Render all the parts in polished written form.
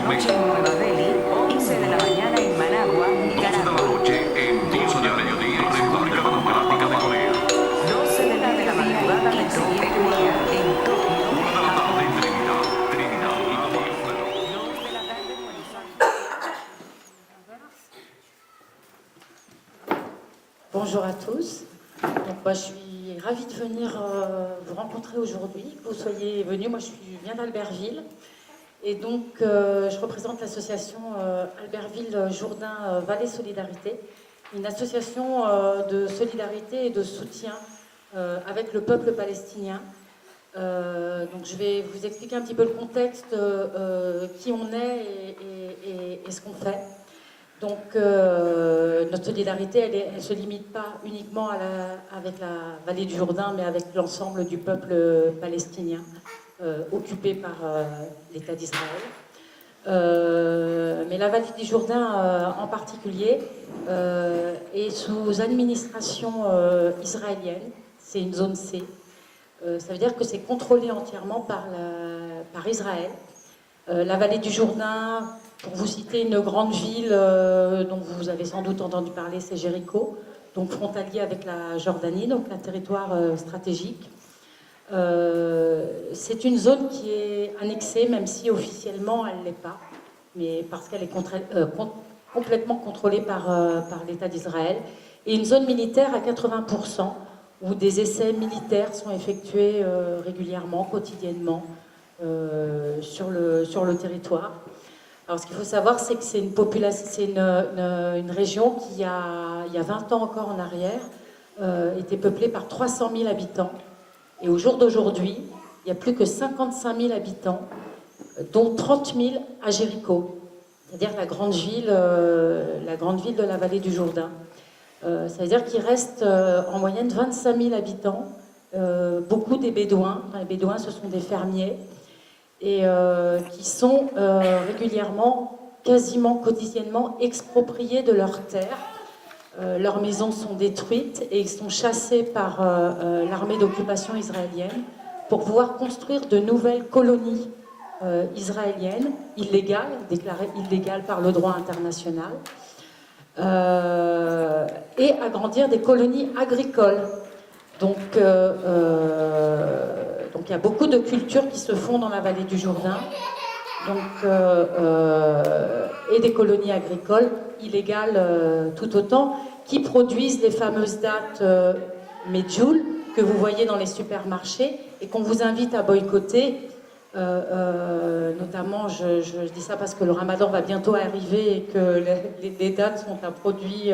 noche en Nueva Delhi, 11 de la mañana en Managua, 12 de la Nicaragua. noche en 12 del mediodía en República Democrática de Corea. 12 de la madrugada en Corea, en Tokio, 1 de la tarde en Trinidad, y Tobago. 2 de la tarde en Buenos Aires. Bonjour à tous. Donc, moi, je suis ravie de venir vous rencontrer aujourd'hui, que vous soyez venus. Moi, je viens d'Albertville. Et donc, je représente l'association Albertville-Jourdain Vallée Solidarité, une association de solidarité et de soutien avec le peuple palestinien. Donc, je vais vous expliquer un petit peu le contexte, qui on est et ce qu'on fait. Donc, notre solidarité, elle ne se limite pas uniquement avec la vallée du Jourdain, mais avec l'ensemble du peuple palestinien occupé par l'État d'Israël. Mais la vallée du Jourdain en particulier est sous administration israélienne. C'est une zone C. Ça veut dire que c'est contrôlé entièrement par Israël. La vallée du Jourdain, pour vous citer une grande ville dont vous avez sans doute entendu parler, c'est Jéricho, donc frontalier avec la Jordanie, donc un territoire stratégique. C'est une zone qui est annexée, même si officiellement elle ne l'est pas, mais parce qu'elle est complètement contrôlée par l'État d'Israël, et une zone militaire à 80%, où des essais militaires sont effectués régulièrement, quotidiennement, sur le territoire. Alors, ce qu'il faut savoir, c'est que c'est une région qui, il y a 20 ans encore en arrière, était peuplée par 300 000 habitants. Et au jour d'aujourd'hui, il n'y a plus que 55 000 habitants, dont 30 000 à Jéricho, c'est-à-dire la grande ville de la vallée du Jourdain. Ça veut dire qu'il reste en moyenne 25 000 habitants, beaucoup des Bédouins. Enfin, les Bédouins, ce sont des fermiers, et qui sont régulièrement, quasiment quotidiennement, expropriés de leurs terres. Leurs maisons sont détruites et ils sont chassés par l'armée d'occupation israélienne pour pouvoir construire de nouvelles colonies israéliennes, illégales, déclarées illégales par le droit international, et agrandir des colonies agricoles. Donc il y a beaucoup de cultures qui se font dans la vallée du Jourdain, et des colonies agricoles illégales tout autant, qui produisent les fameuses dattes Medjool que vous voyez dans les supermarchés et qu'on vous invite à boycotter. Notamment, je dis ça parce que le Ramadan va bientôt arriver et que les dattes sont un produit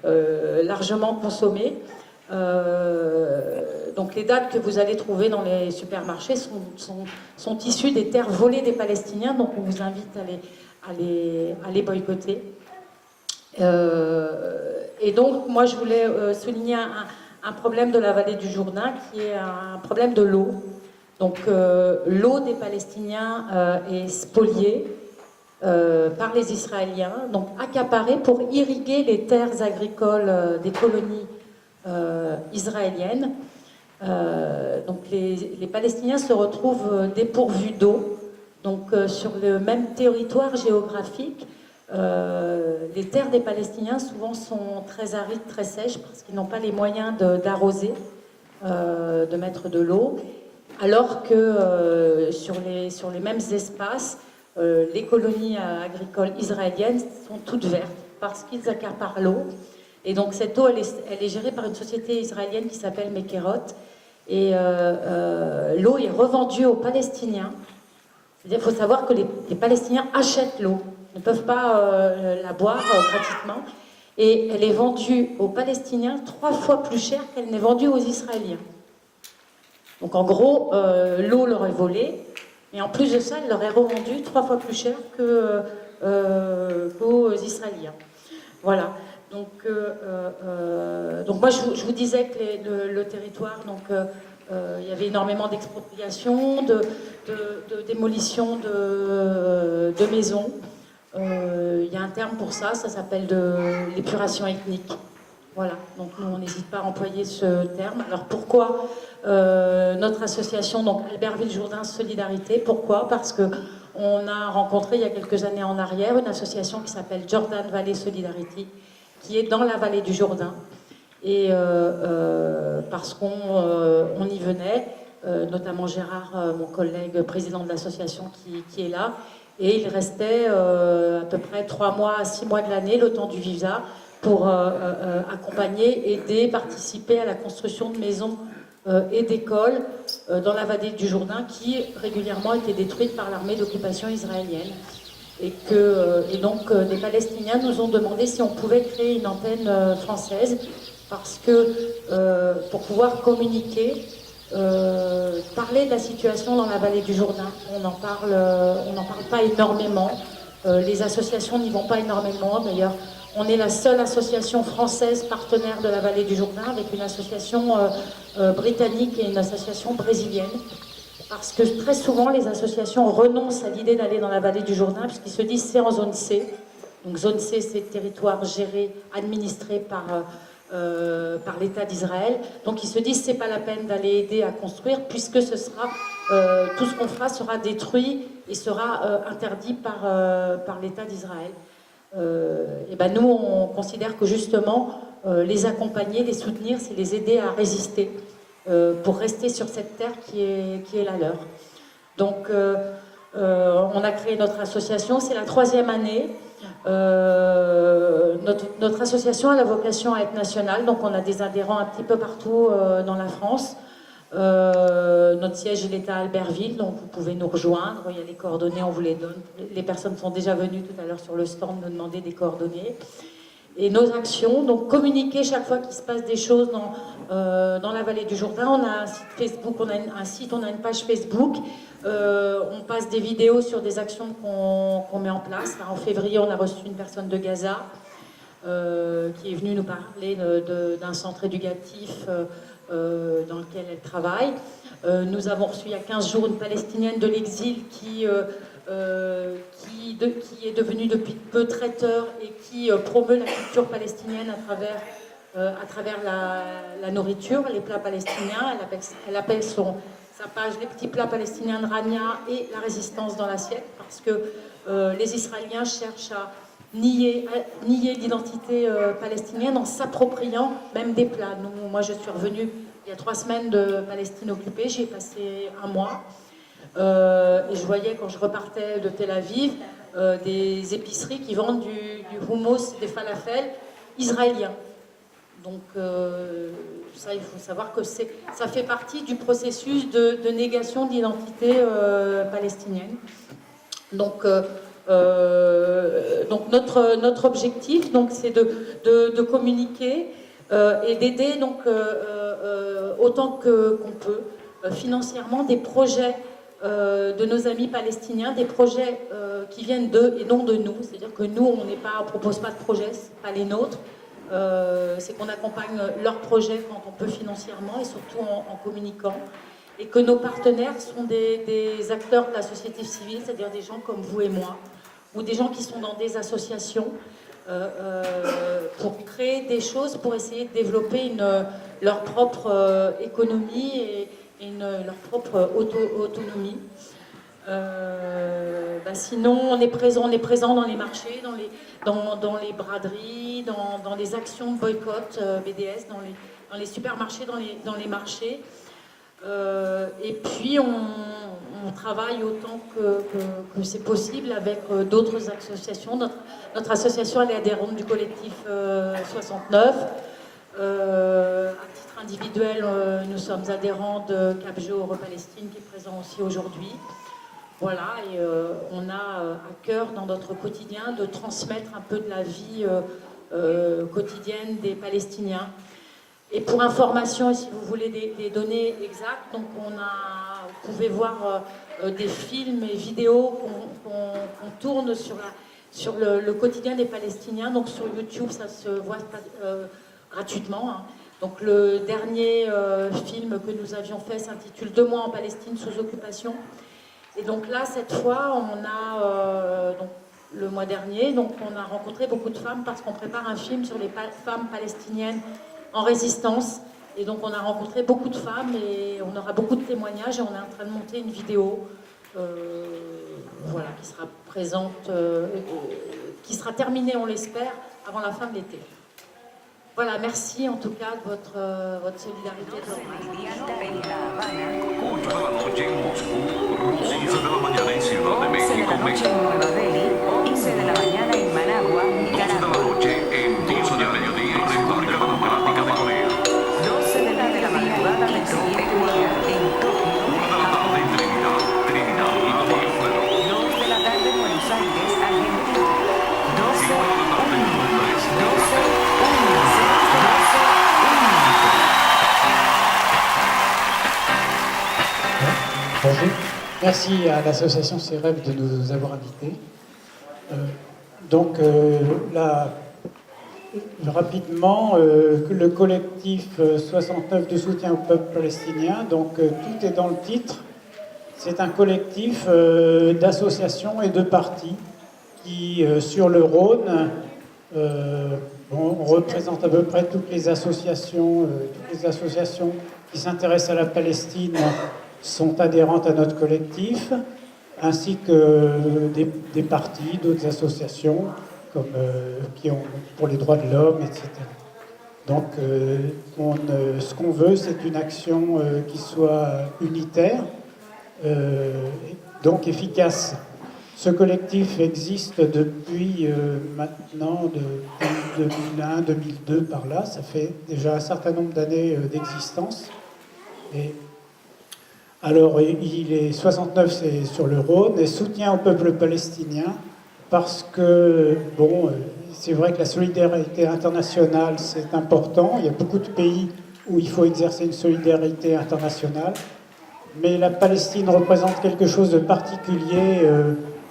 largement consommé. Donc les dattes que vous allez trouver dans les supermarchés sont issues des terres volées des Palestiniens, donc on vous invite à les boycotter. Et donc moi je voulais souligner un problème de la vallée du Jourdain, qui est un problème de l'eau. Donc l'eau des Palestiniens est spoliée par les Israéliens, donc accaparée pour irriguer les terres agricoles des colonies israélienne. Donc les Palestiniens se retrouvent dépourvus d'eau. Donc sur le même territoire géographique, les terres des Palestiniens souvent sont très arides, très sèches, parce qu'ils n'ont pas les moyens d'arroser, de mettre de l'eau, alors que sur les mêmes espaces, les colonies agricoles israéliennes sont toutes vertes, parce qu'ils accaparent l'eau. Et donc cette eau, elle est gérée par une société israélienne qui s'appelle Mekerot. Et l'eau est revendue aux Palestiniens. Il faut savoir que les Palestiniens achètent l'eau, ne peuvent pas la boire gratuitement. Et elle est vendue aux Palestiniens 3 fois plus cher qu'elle n'est vendue aux Israéliens. Donc en gros, l'eau leur est volée. Et en plus de ça, elle leur est revendue 3 fois plus cher qu'aux Israéliens. Voilà. Donc moi, je vous disais que le territoire, il y avait énormément d'expropriations, de démolition de maisons. Il y a un terme pour ça, ça s'appelle de l'épuration ethnique. Voilà, donc nous, on n'hésite pas à employer ce terme. Alors pourquoi notre association, donc Albertville-Jourdain Solidarité, pourquoi? Parce que on a rencontré il y a quelques années en arrière une association qui s'appelle Jordan Valley Solidarity, qui est dans la vallée du Jourdain. Et parce qu'on y venait, notamment Gérard, mon collègue président de l'association qui est là, et il restait à peu près 3 mois à 6 mois de l'année, le temps du visa, pour accompagner, aider, participer à la construction de maisons et d'écoles dans la vallée du Jourdain qui régulièrement étaient détruites par l'armée d'occupation israélienne. Et donc les Palestiniens nous ont demandé si on pouvait créer une antenne française parce que pour pouvoir communiquer, parler de la situation dans la vallée du Jourdain. On n'en parle pas énormément. Les associations n'y vont pas énormément. D'ailleurs, on est la seule association française partenaire de la vallée du Jourdain avec une association britannique et une association brésilienne. Parce que très souvent, les associations renoncent à l'idée d'aller dans la vallée du Jourdain puisqu'ils se disent c'est en zone C. Donc zone C, c'est territoire géré, administré par l'État d'Israël. Donc ils se disent c'est pas la peine d'aller aider à construire puisque ce sera tout ce qu'on fera sera détruit et sera interdit par l'État d'Israël. Et ben nous on considère que justement les accompagner, les soutenir, c'est les aider à résister pour rester sur cette terre qui est la leur. Donc on a créé notre association, c'est la 3e année. Notre association a la vocation à être nationale, donc on a des adhérents un petit peu partout dans la France. Notre siège il est à Albertville, donc vous pouvez nous rejoindre, il y a les coordonnées, on vous les donne. Les personnes sont déjà venues tout à l'heure sur le stand nous demander des coordonnées. Et nos actions, donc communiquer chaque fois qu'il se passe des choses dans la vallée du Jourdain. On a un site Facebook, on a une page Facebook. On passe des vidéos sur des actions qu'on met en place. En février, on a reçu une personne de Gaza qui est venue nous parler d'un centre éducatif dans lequel elle travaille. Nous avons reçu il y a 15 jours une Palestinienne de l'exil qui est devenue depuis peu traiteur et qui promeut la culture palestinienne à travers la nourriture, les plats palestiniens. Elle appelle sa page les petits plats palestiniens de Rania et la résistance dans l'assiette, parce que les Israéliens cherchent à nier l'identité palestinienne en s'appropriant même des plats. Moi je suis revenue il y a 3 semaines de Palestine occupée, j'y ai passé 1 mois. Et je voyais quand je repartais de Tel Aviv des épiceries qui vendent du hummus, des falafels israéliens. Donc ça, il faut savoir que ça fait partie du processus de négation de l'identité palestinienne. Donc notre objectif, c'est de communiquer et d'aider autant qu'on peut financièrement des projets de nos amis palestiniens, des projets qui viennent d'eux et non de nous. C'est-à-dire que nous, on ne propose pas de projets, ce pas les nôtres. C'est qu'on accompagne leurs projets quand on peut financièrement et surtout en communiquant. Et que nos partenaires sont des acteurs de la société civile, c'est-à-dire des gens comme vous et moi, ou des gens qui sont dans des associations pour créer des choses, pour essayer de développer leur propre économie et leur propre autonomie. Sinon, on est présent dans les marchés, dans les braderies, dans les actions de boycott BDS, dans les supermarchés, dans les marchés. Et puis, on travaille autant que c'est possible avec d'autres associations. Notre association, elle est adhérente du collectif 69. À titre individuel, nous sommes adhérents de Cap Géo Palestine qui est présent aussi aujourd'hui. Voilà, et on a à cœur dans notre quotidien de transmettre un peu de la vie quotidienne des Palestiniens. Et pour information, si vous voulez des données exactes, donc vous pouvez voir des films et vidéos qu'on tourne sur le quotidien des Palestiniens. Donc sur YouTube, ça se voit gratuitement. Hein. Donc le dernier film que nous avions fait s'intitule 2 mois en Palestine sous occupation. Et donc là, cette fois, on a, le mois dernier, donc on a rencontré beaucoup de femmes parce qu'on prépare un film sur les femmes palestiniennes en résistance. Et donc on a rencontré beaucoup de femmes et on aura beaucoup de témoignages et on est en train de monter une vidéo voilà, qui sera présente, qui sera terminée, on l'espère, avant la fin de l'été. Voilà, merci en tout cas de votre solidarité. Meridiano en La Habana, 8 de la noche en Moscú, 11 de la mañana en Ciudad de 11 de México, la noche en Nueva Delhi, 11 de la mañana en Managua, 12 de la Nicaragua, noche en 12 del mediodía en República Democrática de Corea, 12 de la madrugada de Corea, en Tokio, 1 de la tarde en Trinidad y Tobago, 2 de la tarde en Buenos Aires, Argentina, 12, 5 de la tarde en Londres, 12, 12, 12. Bonjour. Merci à l'association CEREF de nous avoir invités. Rapidement, le collectif 69 de soutien au peuple palestinien, tout est dans le titre. C'est un collectif d'associations et de partis qui, sur le Rhône, on représente à peu près toutes les associations qui s'intéressent à la Palestine sont adhérentes à notre collectif, ainsi que des partis, d'autres associations, comme qui ont pour les droits de l'homme, etc. Donc, ce qu'on veut, c'est une action qui soit unitaire, donc efficace. Ce collectif existe depuis maintenant de 2001, 2002 par là. Ça fait déjà un certain nombre d'années d'existence. Et alors, il est 69, c'est sur le Rhône, et soutien au peuple palestinien, parce que, c'est vrai que la solidarité internationale, c'est important. Il y a beaucoup de pays où il faut exercer une solidarité internationale, mais la Palestine représente quelque chose de particulier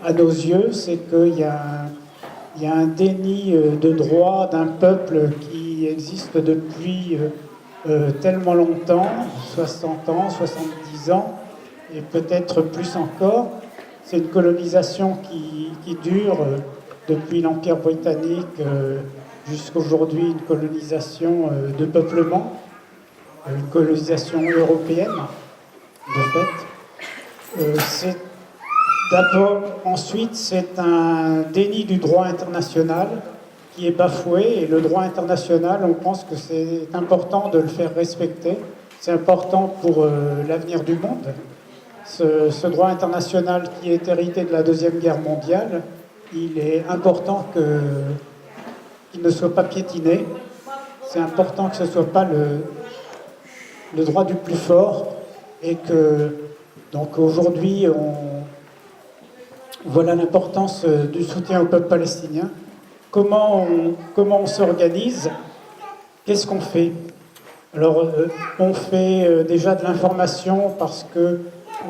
à nos yeux, c'est qu'il y a un déni de droit d'un peuple qui existe depuis tellement longtemps, 60 ans, 70 ans, et peut-être plus encore. C'est une colonisation qui dure depuis l'Empire britannique jusqu'à aujourd'hui, une colonisation de peuplement, une colonisation européenne, de fait. Ensuite, c'est un déni du droit international qui est bafoué, et le droit international, on pense que c'est important de le faire respecter. C'est important pour l'avenir du monde. Ce droit international qui est hérité de la Deuxième Guerre mondiale, il est important qu'il ne soit pas piétiné. C'est important que ce ne soit pas le droit du plus fort, et que, donc aujourd'hui, voilà l'importance du soutien au peuple palestinien. Comment on s'organise? Qu'est-ce qu'on fait? Alors, on fait déjà de l'information, parce que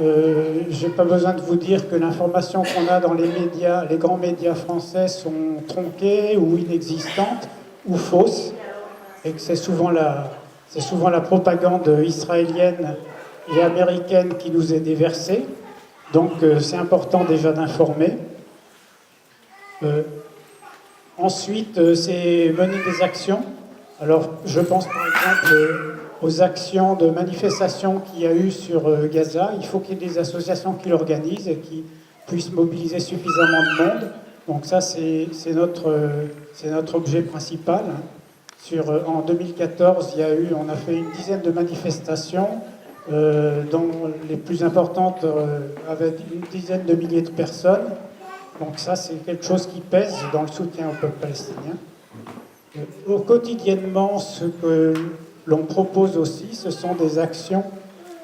je n'ai pas besoin de vous dire que l'information qu'on a dans les médias, les grands médias français, sont tronquées ou inexistantes ou fausses, et que c'est souvent la propagande israélienne et américaine qui nous est déversée. Donc c'est important déjà d'informer. Ensuite, c'est mener des actions. Alors, je pense par exemple aux actions de manifestation qu'il y a eu sur Gaza. Il faut qu'il y ait des associations qui l'organisent et qui puissent mobiliser suffisamment de monde. Donc ça, c'est notre objet principal. En 2014, on a fait une dizaine de manifestations, dont les plus importantes avec une dizaine de milliers de personnes. Donc ça, c'est quelque chose qui pèse dans le soutien au peuple palestinien. Quotidiennement, ce que l'on propose aussi, ce sont des actions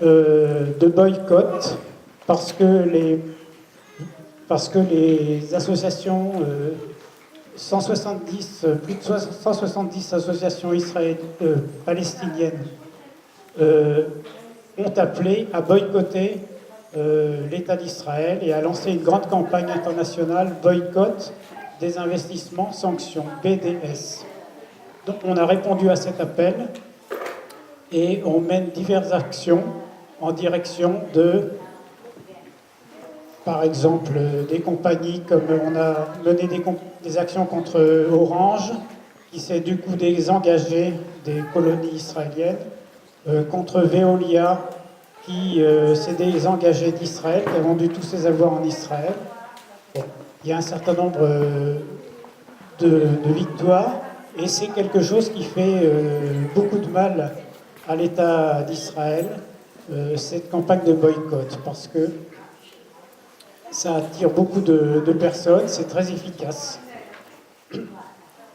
de boycott, parce que les associations, plus de 170 associations palestiniennes ont appelé à boycotter l'État d'Israël et à lancer une grande campagne internationale boycott des investissements sanctions, BDS. Donc on a répondu à cet appel et on mène diverses actions en direction de, par exemple, des compagnies, comme on a mené des actions contre Orange, qui s'est du coup désengagé des colonies israéliennes, contre Veolia, c'est des engagés d'Israël qui a vendu tous ses avoirs en Israël. Bon, il y a un certain nombre de victoires et c'est quelque chose qui fait beaucoup de mal à l'État d'Israël, cette campagne de boycott, parce que ça attire beaucoup de personnes, c'est très efficace.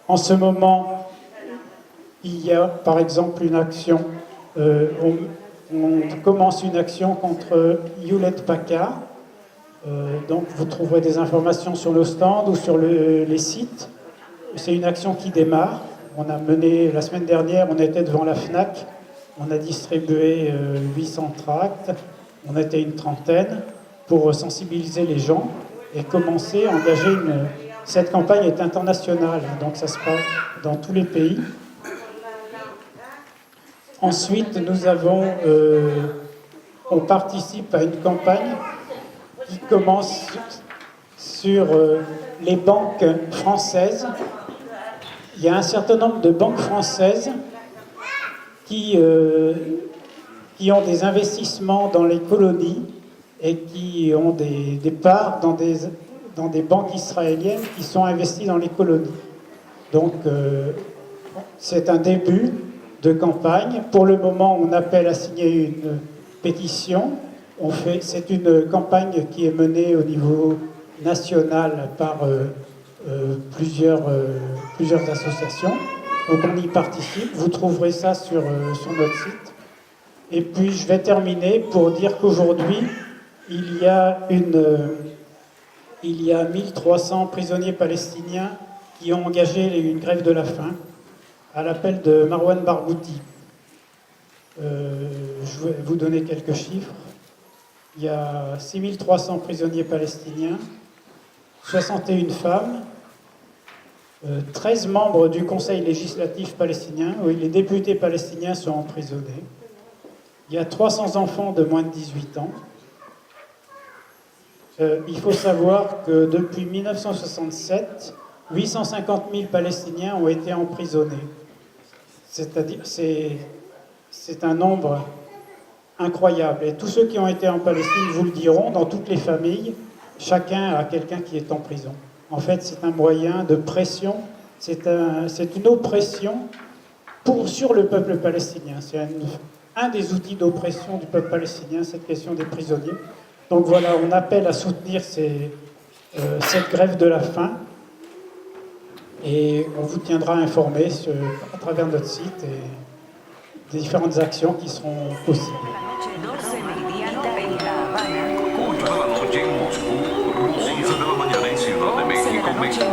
En ce moment, il y a par exemple une action, on commence une action contre Hewlett Packard. Donc vous trouverez des informations sur le stand ou sur les sites. C'est une action qui démarre. On a mené, la semaine dernière, on était devant la FNAC, on a distribué 800 tracts, on était une trentaine pour sensibiliser les gens et commencer à engager cette campagne est internationale, donc ça se passe dans tous les pays. Ensuite, on participe à une campagne qui commence sur les banques françaises. Il y a un certain nombre de banques françaises qui ont des investissements dans les colonies et qui ont des parts dans des banques israéliennes qui sont investies dans les colonies. Donc, c'est un début de campagne. Pour le moment, on appelle à signer une pétition. C'est une campagne qui est menée au niveau national par plusieurs associations. Donc on y participe. Vous trouverez ça sur notre site. Et puis je vais terminer pour dire qu'aujourd'hui, il y a 1300 prisonniers palestiniens qui ont engagé une grève de la faim à l'appel de Marwan Barghouti. Je vais vous donner quelques chiffres. Il y a 6300 prisonniers palestiniens, 61 femmes, 13 membres du Conseil législatif palestinien, où les députés palestiniens sont emprisonnés. Il y a 300 enfants de moins de 18 ans. Il faut savoir que depuis 1967, 850 000 Palestiniens ont été emprisonnés. C'est-à-dire, c'est un nombre incroyable. Et tous ceux qui ont été en Palestine vous le diront, dans toutes les familles, chacun a quelqu'un qui est en prison. En fait, c'est un moyen de pression, c'est une oppression sur le peuple palestinien. C'est un des outils d'oppression du peuple palestinien, cette question des prisonniers. Donc voilà, on appelle à soutenir cette grève de la faim. Et on vous tiendra informé à travers notre site et des différentes actions qui seront possibles. Ocho de la noche en Moscú, 11 de la mañana en Ciudad de México, México.